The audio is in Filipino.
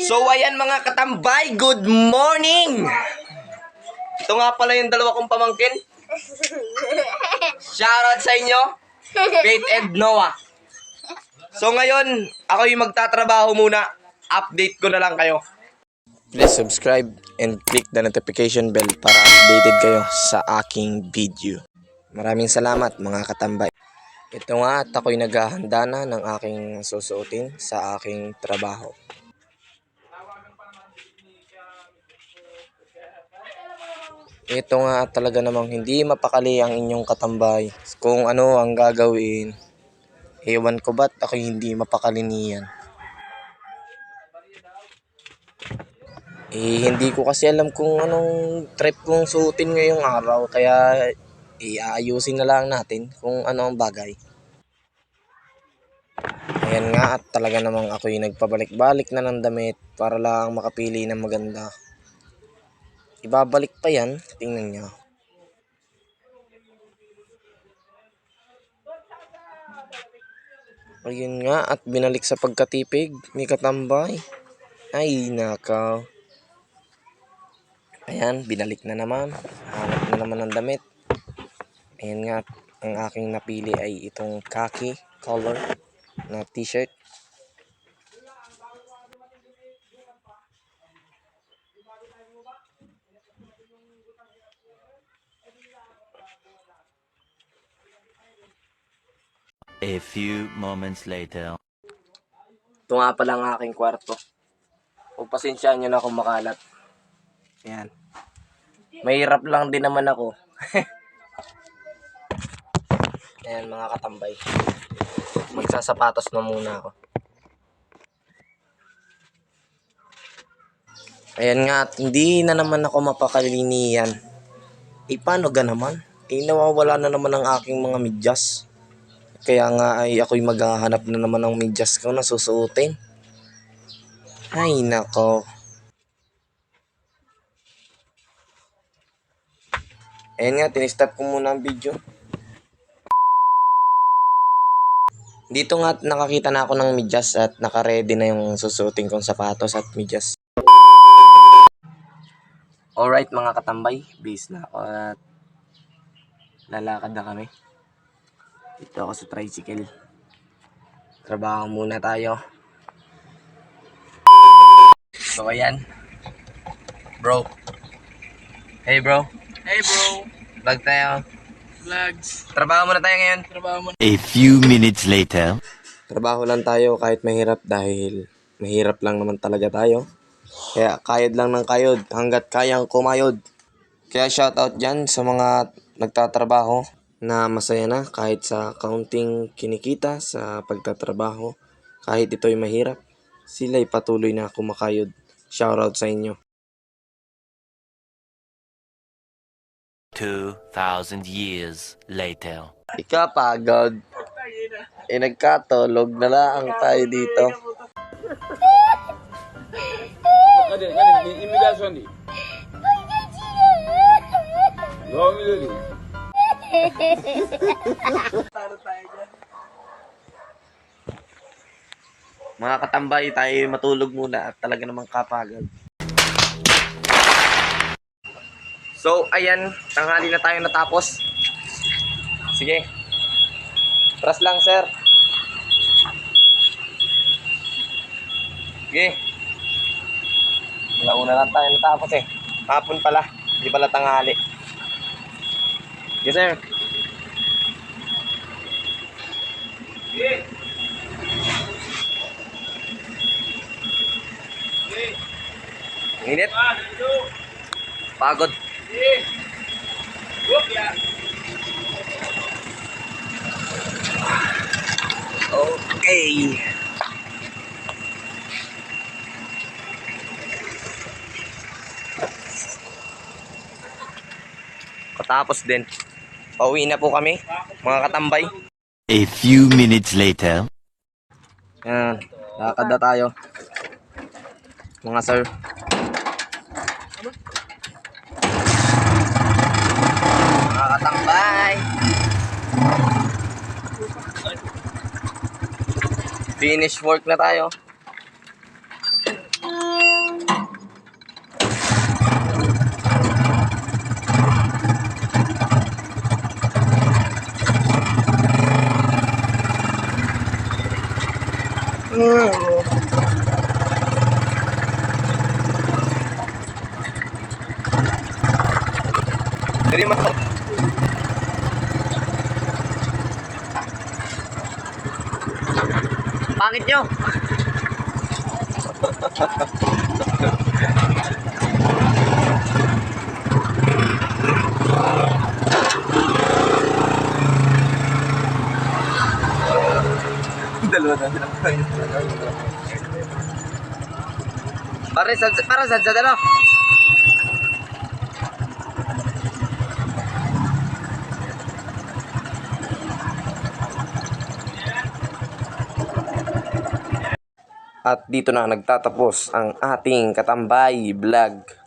So ayan mga katambay, good morning! Ito nga pala yung dalawa kong pamangkin. Shoutout sa inyo, Faith and Noah. So ngayon, ako yung magtatrabaho muna. Update ko na lang kayo. Please subscribe and click the notification bell para updated kayo sa aking video. Maraming salamat mga katambay. Ito nga at ako'y naghahanda na ng aking susuotin sa aking trabaho. Ito nga talaga namang hindi mapakali ang inyong katambay. Kung ano ang gagawin, ewan ko ba't ako'y hindi mapakali niyan. Hindi ko kasi alam kung anong trip kong suotin ngayong araw, kaya aayusin na lang natin kung ano ang bagay. Ayan nga at talaga namang ako'y nagpabalik-balik na ng damit para lang makapili ng maganda. Ibabalik pa yan, tingnan nyo. Ayun nga at binalik sa pagkatipig ni katambay. Ay nakaw. Ayan, binalik na naman. Hanap na naman ng damit. Ayan nga, ang aking napili ay itong khaki color na t-shirt. A few moments later. Ito nga pala ang aking kwarto. Pagpasensyaan nyo na kung makalat. Ayan. Mahirap lang din naman ako. Ayan mga katambay. Magsasapatos na muna ako. Ayan nga, hindi na naman ako mapakalinian. Paano ga naman? Nawawala na naman ang aking mga medyas. Kaya nga ay ako'y maghahanap na naman ng medyas ko na susuotin. Ay nako. Ayan nga, tinistop ko muna ang video. Dito nga nakakita na ako ng medyas at naka-ready na yung susuotin kong sapatos at medyas. Alright mga katambay, base na ako at lalakad na kami. Dito ako sa tricycle. Trabaho muna tayo. So ayan. Bro. Hey bro. Hey bro, Vlog tayo. vlogs. Trabaho muna tayo ngayon. Trabaho mo. A few minutes later. Trabaho lang tayo kahit mahirap dahil mahirap lang naman talaga tayo. Kaya kayod lang ng kayod hanggat kayang kumayod. Kaya shoutout dyan sa mga nagtatrabaho na masaya na kahit sa kaunting kinikita sa pagtatrabaho. Kahit ito'y mahirap, sila'y patuloy na kumakayod. Shoutout sa inyo. 2,000 years later. Ikapagod. Nagkatulog na lang tayo dito. Mga katambay, tayo matulog muna at talaga namang kapagod. So, ayan, tanghali na tayo natapos. Sige. Tras lang, sir. Sige. Una lang tayo natapos eh. Hapon pala, hindi pala tanghali. Sige, sir. Sige. Init. Pagod. Okay. Katapos din. Pauwi na po kami, mga katambay. A few minutes later. Yan, lakad na tayo. Mga sir. Mga katambay. Finish work na tayo. Hindi mo. Pangit nyo. Dalawa na sila. Para sa ano? At dito na nagtatapos ang ating Katambay vlog.